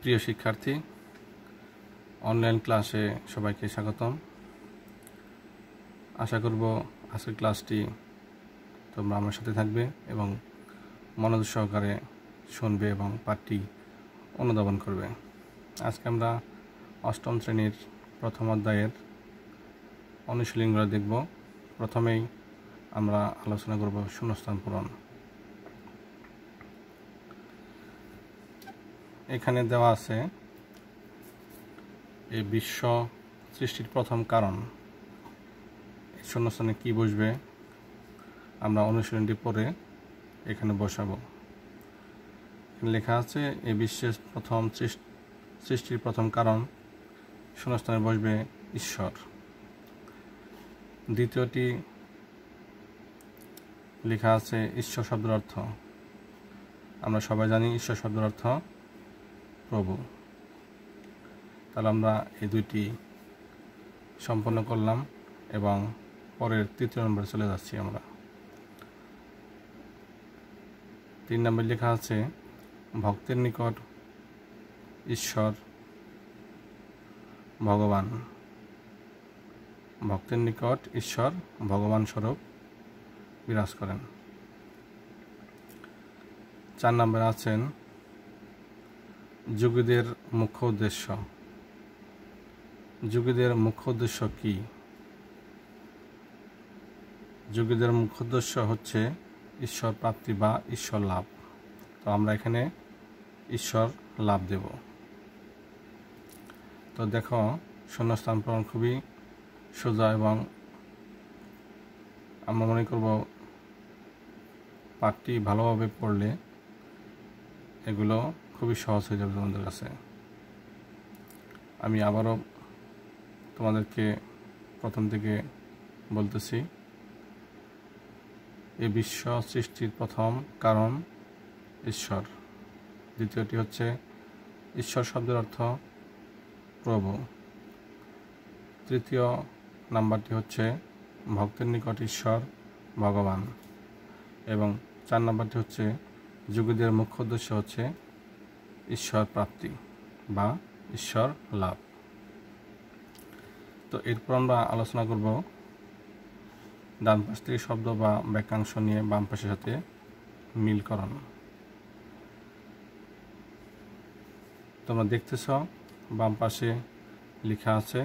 প্রিয় শিক্ষার্থী, অনলাইন ক্লাসে সবাইকে স্বাগতম। আশা করব আজকের ক্লাসটি তোমরা আমার সাথে থাকবে এবং মনোযোগ সহকারে শুনবে এবং পাঠটি অনুধাবন করবে। আজকে আমরা অষ্টম শ্রেণীর প্রথম অধ্যায়ের অনুশীলনগুলো দেখব। প্রথমেই আমরা আলোচনা করব শূন্যস্থান পূরণ। এখানে দেওয়া আছে এই বিশ্ব সৃষ্টির প্রথম কারণ। এই শূন্যস্থানে কি বসবে আমরা অনুশীলনটি পড়ে এখানে বসাবো। লেখা আছে এই বিশ্বের প্রথম সৃষ্টির প্রথম কারণ, শূন্যস্থানে বসবে ঈশ্বর। দ্বিতীয়টি লেখা আছে ঈশ্বর শব্দের অর্থ। আমরা সবাই জানি ঈশ্বর শব্দের অর্থ প্রভু। তাহলে আমরা এই দুইটি সম্পন্ন করলাম এবং পরের তৃতীয় নম্বরে চলে যাচ্ছি আমরা। 3 নম্বর লেখা আছে ভক্তের নিকট ঈশ্বর ভগবান। ভক্তের নিকট ঈশ্বর ভগবান স্বরূপ বিরাজ করেন। 4 নম্বরে আছেন যোগীদের মুখ্য উদ্দেশ্য। যোগীদের মুখ্য উদ্দেশ্য কি? যোগীদের মুখ্য উদ্দেশ্য হচ্ছে ঈশ্বর প্রাপ্তি বা ঈশ্বর লাভ। তো আমরা এখানে ঈশ্বর লাভ দেব। তো দেখো, শূন্যস্থান পূরণ খুবই সোজা এবং আমরা মনে করব পাঠটি ভালোভাবে পড়লে এগুলো খুবই সহজ হয়ে যাবে তোমাদের কাছে। আমি আবারও তোমাদেরকে প্রথম থেকে বলতেছি, এই বিশ্ব সৃষ্টির প্রথম কারণ ঈশ্বর। দ্বিতীয়টি হচ্ছে ঈশ্বর শব্দের অর্থ প্রভু। তৃতীয় নাম্বারটি হচ্ছে ভক্তের নিকট ঈশ্বর ভগবান। এবং 4 নাম্বারটি হচ্ছে যোগীদের মুখ্য উদ্দেশ্য হচ্ছে ঈশ্বর প্রাপ্তি বা ঈশ্বর লাভ। তো এরপর আমরা আলোচনা করব ডান পাশ থেকে শব্দ বা বাক্যাংশ নিয়ে বাম পাশের সাথে মিলকরণ। তোমরা দেখতেছ বাম পাশে লেখা আছে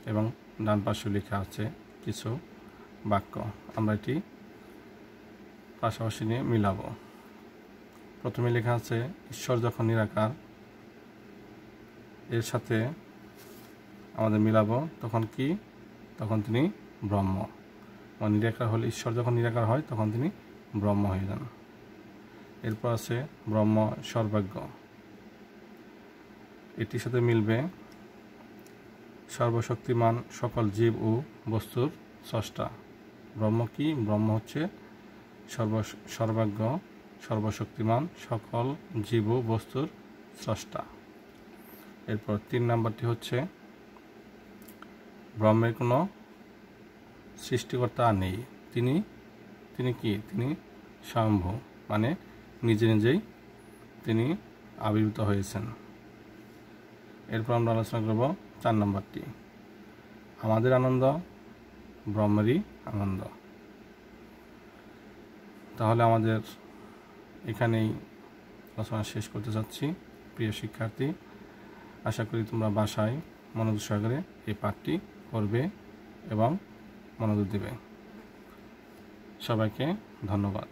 এবং ডান পাশে লেখা আছে কিছু বাক্য। আমরা এটি পাশাপাশি নিয়ে মিলাবো। প্রথমে লেখা আছে ঈশ্বর যখন নিরাকার, এর সাথে আমাদের মিলাবো তখন কি? তখন তিনি ব্রহ্ম। নিরাকার হলে, ঈশ্বর যখন নিরাকার হয় তখন তিনি ব্রহ্ম হয়ে যান। এরপর আছে ব্রহ্ম সর্বজ্ঞ। এটির সাথে মিলবে সর্বশক্তিমান সকল জীব ও বস্তুর স্রষ্টা। ব্রহ্ম কি? ব্রহ্ম হচ্ছে সর্বজ্ঞ, সর্বশক্তিমান সকল জীব ও বস্তুর স্রষ্টা। এরপর 3 নাম্বারটি হচ্ছে ব্রহ্মের কোনো সৃষ্টিকর্তা নেই। তিনি কি? তিনি স্বয়ম্ভু, মানে নিজে নিজেই তিনি আবির্ভূত হয়েছেন। এরপর আমরা আলোচনা করব 4 নাম্বারটি, আমাদের আনন্দ ব্রহ্মেরই আনন্দ। তাহলে আমাদের এখানেই আলোচনা শেষ করতে চাচ্ছি। প্রিয় শিক্ষার্থী, আশা করি তোমরা বাসায় মনোযোগ সহকারে এই পাঠটি করবে এবং মনোযোগ দেবে। সবাইকে ধন্যবাদ।